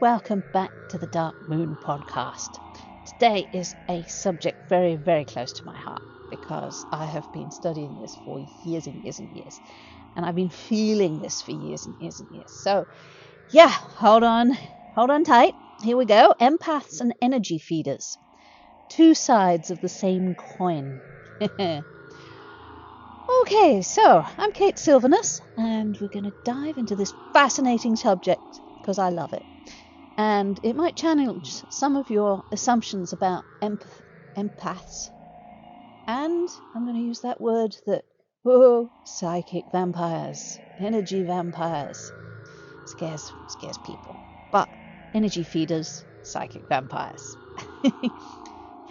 welcome back to the Dark Moon podcast. Today is a subject very, very close to my heart because I have been studying this for years and years and years, and I've been feeling this for years and years and years. So, yeah, hold on tight. Here we go. Empaths and energy feeders. Two sides of the same coin. Okay, so I'm Kate Sylvanus, and we're going to dive into this fascinating subject because I love it. And it might challenge some of your assumptions about empaths. And I'm going to use that word that, psychic vampires, energy vampires, scares people. But energy feeders, psychic vampires.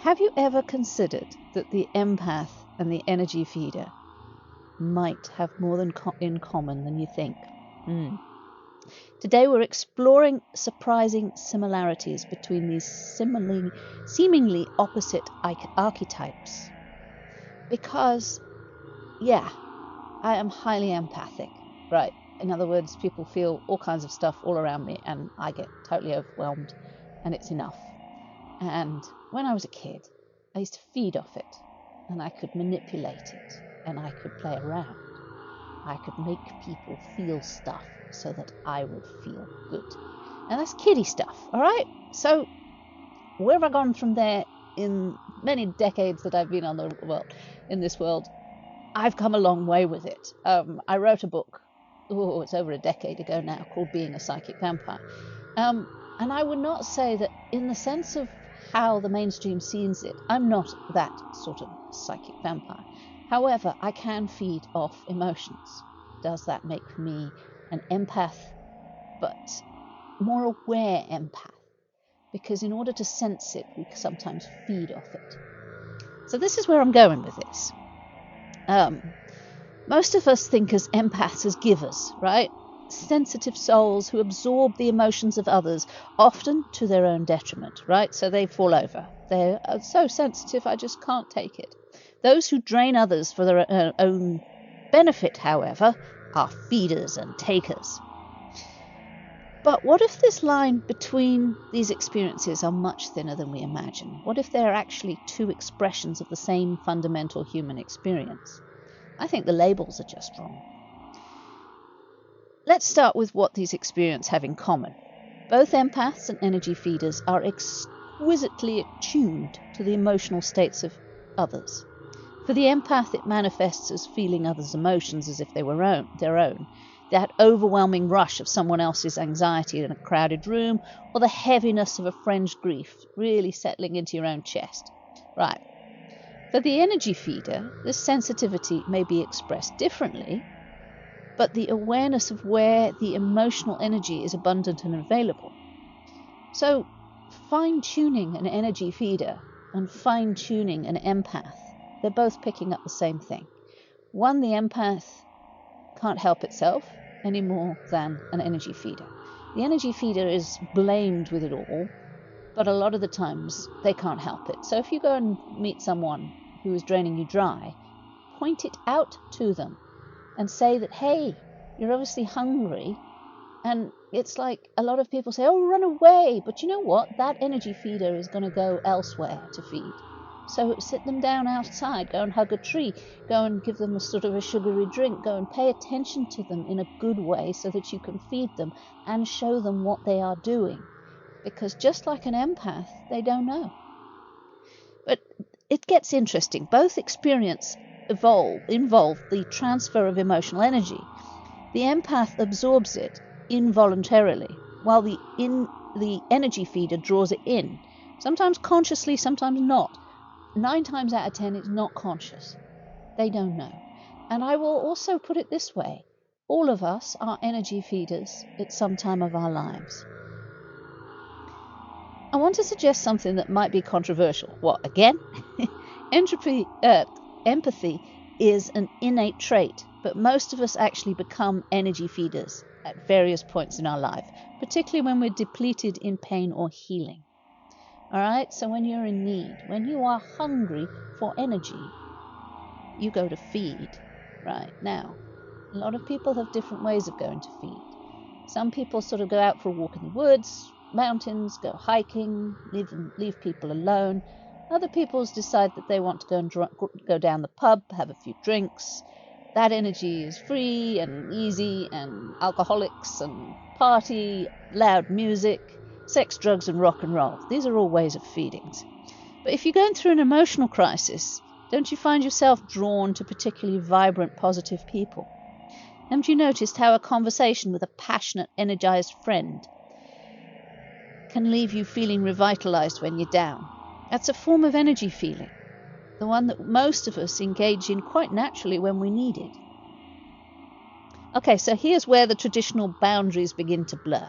Have you ever considered that the empath and the energy feeder might have more in common than you think? Today we're exploring surprising similarities between these seemingly opposite archetypes. Because, I am highly empathic, right? In other words, people feel all kinds of stuff all around me and I get totally overwhelmed and it's enough. And when I was a kid, I used to feed off it and I could manipulate it and I could play around. I could make people feel stuff so that I would feel good. And that's kiddie stuff, all right? So where have I gone from there in many decades that I've been in this world? I've come a long way with it. I wrote a book, it's over a decade ago now, called Being a Psychic Vampire. And I would not say that in the sense of how the mainstream sees it, I'm not that sort of psychic vampire. However, I can feed off emotions. Does that make me an empath, but more aware empath? Because in order to sense it, we sometimes feed off it. So this is where I'm going with this. Most of us think as empaths as givers, right? Sensitive souls who absorb the emotions of others, often to their own detriment, right? So they fall over. They're so sensitive, I just can't take it. Those who drain others for their own benefit, however, are feeders and takers. But what if this line between these experiences are much thinner than we imagine? What if they're actually two expressions of the same fundamental human experience? I think the labels are just wrong. Let's start with what these experiences have in common. Both empaths and energy feeders are exquisitely attuned to the emotional states of others. For the empath, it manifests as feeling others' emotions as if they were their own. That overwhelming rush of someone else's anxiety in a crowded room, or the heaviness of a friend's grief really settling into your own chest. Right. For the energy feeder, this sensitivity may be expressed differently, but the awareness of where the emotional energy is abundant and available. So, fine-tuning an energy feeder and fine-tuning an empath, they're both picking up the same thing. One, the empath can't help itself any more than an energy feeder. The energy feeder is blamed with it all, but a lot of the times they can't help it. So if you go and meet someone who is draining you dry, point it out to them and say that, hey, you're obviously hungry. And it's like a lot of people say, oh, run away. But you know what? That energy feeder is going to go elsewhere to feed. So sit them down outside, go and hug a tree, go and give them a sort of a sugary drink, go and pay attention to them in a good way so that you can feed them and show them what they are doing. Because just like an empath, they don't know. But it gets interesting. Both experiences involve the transfer of emotional energy. The empath absorbs it involuntarily, while the energy feeder draws it in, sometimes consciously, sometimes not. 9 times out of 10, it's not conscious. They don't know. And I will also put it this way. All of us are energy feeders at some time of our lives. I want to suggest something that might be controversial. What, again? Empathy is an innate trait, but most of us actually become energy feeders at various points in our life, particularly when we're depleted in pain or healing. All right, so when you're in need, when you are hungry for energy, you go to feed. Right now, a lot of people have different ways of going to feed. Some people sort of go out for a walk in the woods, mountains, go hiking, leave people alone. Other people decide that they want to go and go down the pub, have a few drinks. That energy is free and easy, and alcoholics and party, loud music, sex, drugs, and rock and roll. These are all ways of feedings. But if you're going through an emotional crisis, don't you find yourself drawn to particularly vibrant, positive people? Haven't you noticed how a conversation with a passionate, energized friend can leave you feeling revitalized when you're down? That's a form of energy feeling, the one that most of us engage in quite naturally when we need it. Okay, so here's where the traditional boundaries begin to blur.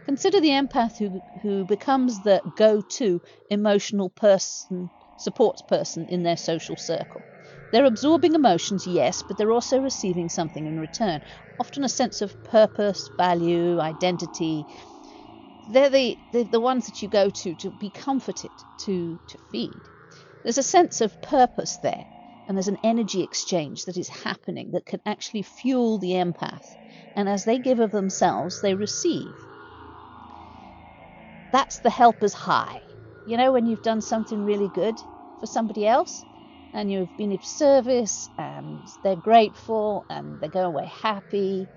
Consider the empath who becomes the go-to emotional person, support person in their social circle. They're absorbing emotions, yes, but they're also receiving something in return, often a sense of purpose, value, identity. They're the ones that you go to be comforted, to feed. There's a sense of purpose there, and there's an energy exchange that is happening that can actually fuel the empath. And as they give of themselves, they receive. That's the helper's high. You know, when you've done something really good for somebody else, and you've been of service, and they're grateful, and they go away happy.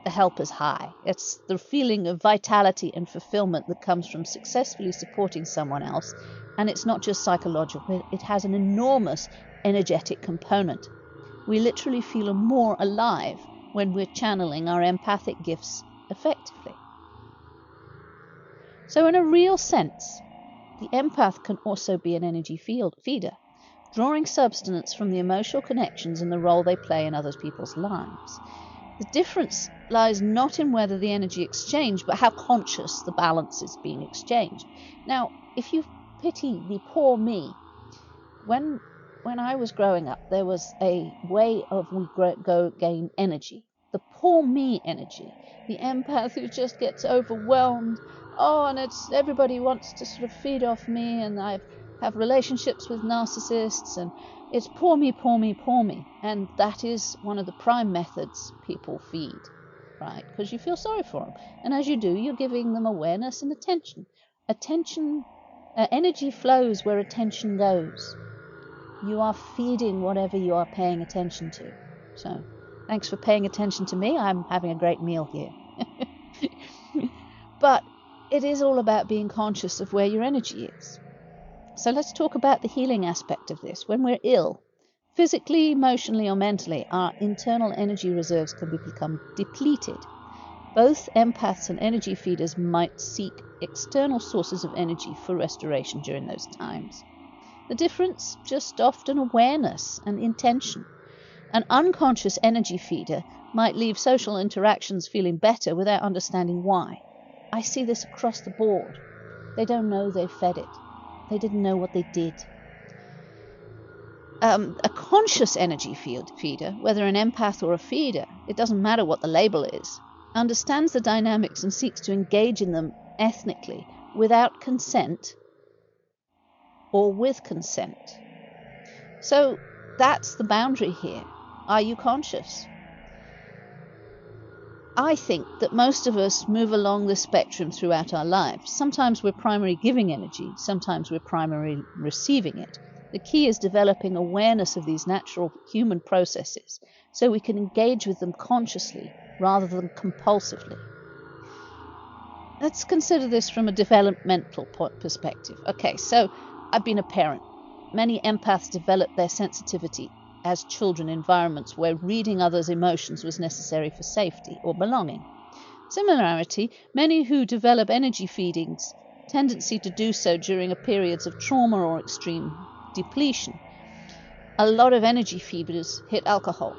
The helper's high. It's the feeling of vitality and fulfillment that comes from successfully supporting someone else. And it's not just psychological, it has an enormous energetic component. We literally feel more alive when we're channeling our empathic gifts effectively. So in a real sense, the empath can also be an energy feeder, drawing substance from the emotional connections and the role they play in other people's lives. The difference lies not in whether the energy exchanged, but how conscious the balance is being exchanged. Now, if you pity the poor me, when I was growing up, there was a way of gain energy. The poor me energy, the empath who just gets overwhelmed. Oh, and everybody wants to sort of feed off me, and I have relationships with narcissists, and it's poor me, poor me, poor me. And that is one of the prime methods people feed, right? Because you feel sorry for them. And as you do, you're giving them awareness and attention. Energy flows where attention goes. You are feeding whatever you are paying attention to. So, thanks for paying attention to me. I'm having a great meal here. But it is all about being conscious of where your energy is. So let's talk about the healing aspect of this. When we're ill, physically, emotionally, or mentally, our internal energy reserves can become depleted. Both empaths and energy feeders might seek external sources of energy for restoration during those times. The difference? Just often awareness and intention. An unconscious energy feeder might leave social interactions feeling better without understanding why. I see this across the board. They don't know they fed it. They didn't know what they did. A conscious energy feeder, whether an empath or a feeder, it doesn't matter what the label is, understands the dynamics and seeks to engage in them ethnically without consent or with consent. So that's the boundary here. Are you conscious? I think that most of us move along the spectrum throughout our lives. Sometimes we're primarily giving energy, sometimes we're primarily receiving it. The key is developing awareness of these natural human processes so we can engage with them consciously rather than compulsively. Let's consider this from a developmental perspective. Okay, so I've been a parent. Many empaths develop their sensitivity as children in environments where reading others' emotions was necessary for safety or belonging. Similarity, many who develop energy feedings tendency to do so during periods of trauma or extreme depletion. A lot of energy feeders hit alcohol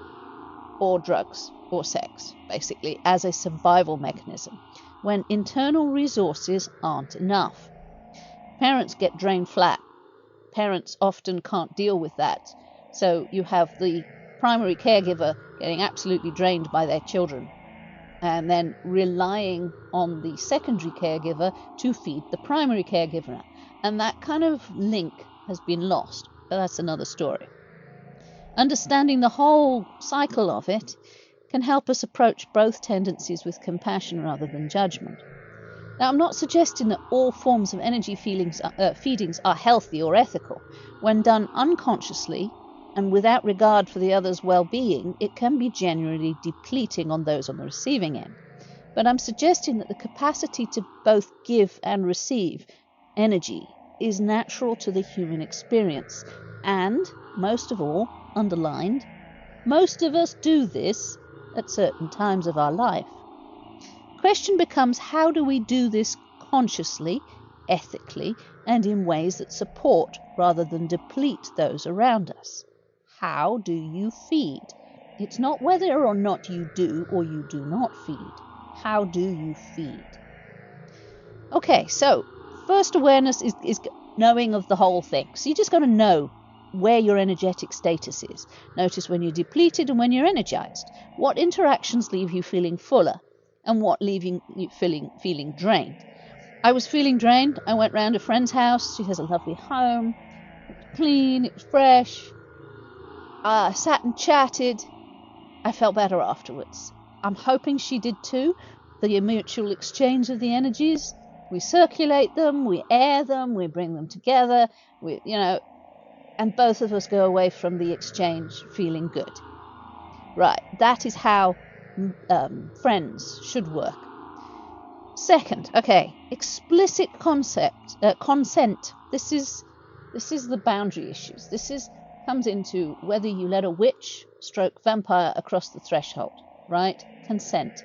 or drugs or sex, basically, as a survival mechanism when internal resources aren't enough. Parents get drained flat. Parents often can't deal with that. So you have the primary caregiver getting absolutely drained by their children and then relying on the secondary caregiver to feed the primary caregiver. And that kind of link has been lost, but that's another story. Understanding the whole cycle of it can help us approach both tendencies with compassion rather than judgment. Now, I'm not suggesting that all forms of energy feedings are healthy or ethical. When done unconsciously and without regard for the other's well-being, it can be genuinely depleting on those on the receiving end. But I'm suggesting that the capacity to both give and receive energy is natural to the human experience. And, most of all, underlined, most of us do this at certain times of our life. The question becomes, how do we do this consciously, ethically, and in ways that support rather than deplete those around us? How do you feed? It's not whether or not you do or you do not feed. How do you feed? Okay, so first awareness is knowing of the whole thing. So you just got to know where your energetic status is. Notice when you're depleted and when you're energized. What interactions leave you feeling fuller and what leave you feeling drained? I was feeling drained. I went round a friend's house. She has a lovely home. It was clean. It was fresh. I sat and chatted. I felt better afterwards. I'm hoping she did too. The mutual exchange of the energies. We circulate them, we air them, we bring them together, and both of us go away from the exchange feeling good. Right, that is how friends should work. Second, explicit consent. This is the boundary issues. Comes into whether you let a witch stroke vampire across the threshold, right? Consent.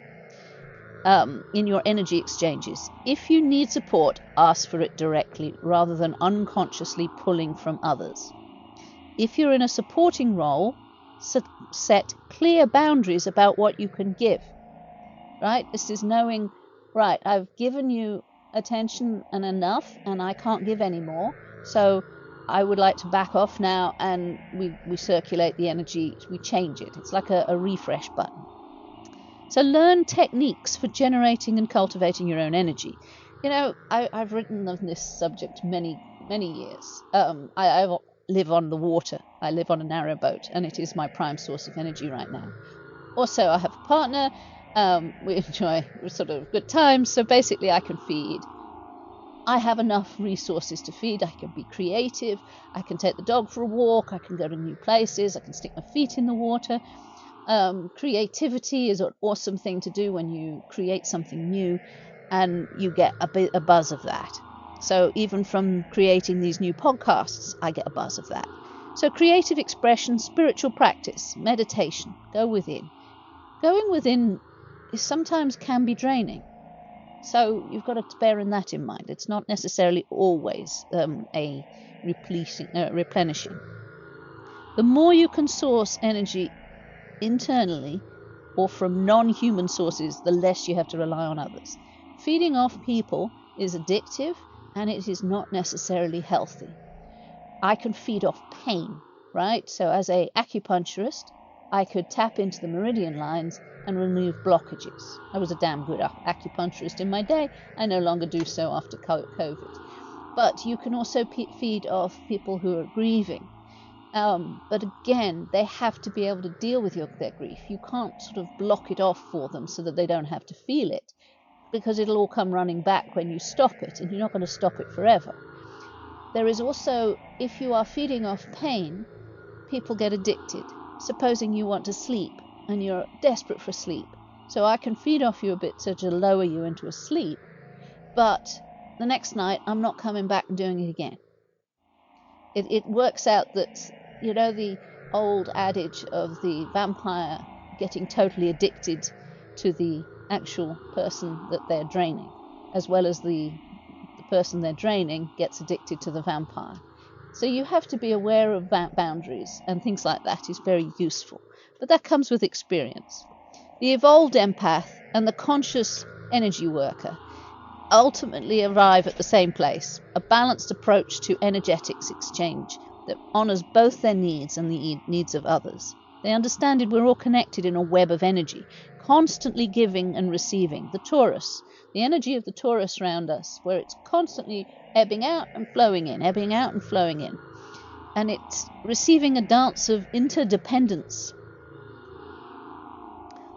In your energy exchanges. If you need support, ask for it directly rather than unconsciously pulling from others. If you're in a supporting role, set clear boundaries about what you can give. Right? This is knowing, right, I've given you attention and enough and I can't give any more. So I would like to back off now, and we circulate the energy, we change it. It's like a refresh button. So learn techniques for generating and cultivating your own energy. I've written on this subject many years. I live on the water. I live on a narrowboat, and it is my prime source of energy right now. Also, I have a partner. We enjoy sort of good times. So basically, I can feed. I have enough resources to feed. I can be creative. I can take the dog for a walk. I can go to new places. I can stick my feet in the water. Creativity is an awesome thing to do when you create something new, and you get a buzz of that. So even from creating these new podcasts, I get a buzz of that. So creative expression, spiritual practice, meditation, go within. Going within sometimes can be draining. So you've got to bear that in mind. It's not necessarily always a replenishing. The more you can source energy internally or from non-human sources, the less you have to rely on others. Feeding off people is addictive and it is not necessarily healthy. I can feed off pain, right? So as an acupuncturist, I could tap into the meridian lines and remove blockages. I was a damn good acupuncturist in my day. I no longer do so after COVID. But you can also feed off people who are grieving. But again, they have to be able to deal with their grief. You can't sort of block it off for them so that they don't have to feel it, because it'll all come running back when you stop it, and you're not going to stop it forever. There is also, if you are feeding off pain, people get addicted. Supposing you want to sleep and you're desperate for sleep. So I can feed off you a bit to lower you into a sleep, but the next night I'm not coming back and doing it again. It works out that, the old adage of the vampire getting totally addicted to the actual person that they're draining, as well as the person they're draining gets addicted to the vampire. So you have to be aware of boundaries, and things like that is very useful. But that comes with experience. The evolved empath and the conscious energy worker ultimately arrive at the same place, a balanced approach to energetics exchange that honours both their needs and the needs of others. They understand it, we're all connected in a web of energy, constantly giving and receiving. The torus, the energy of the torus around us, where it's constantly ebbing out and flowing in, ebbing out and flowing in. And it's receiving a dance of interdependence.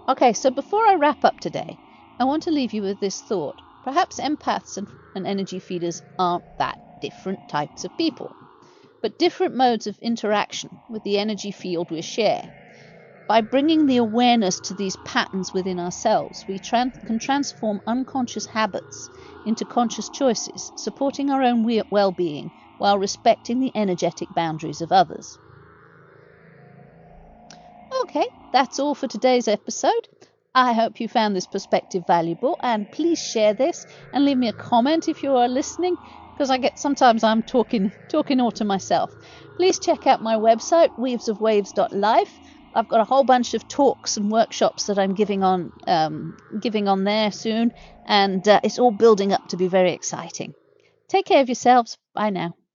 Okay, so before I wrap up today, I want to leave you with this thought. Perhaps empaths and energy feeders aren't that different types of people, but different modes of interaction with the energy field we share. By bringing the awareness to these patterns within ourselves, we can transform unconscious habits into conscious choices, supporting our own well-being while respecting the energetic boundaries of others. Okay, that's all for today's episode. I hope you found this perspective valuable, and please share this and leave me a comment if you are listening, because sometimes I'm talking all to myself. Please check out my website, weavesofwaves.life. I've got a whole bunch of talks and workshops that I'm giving on there soon, and it's all building up to be very exciting. Take care of yourselves. Bye now.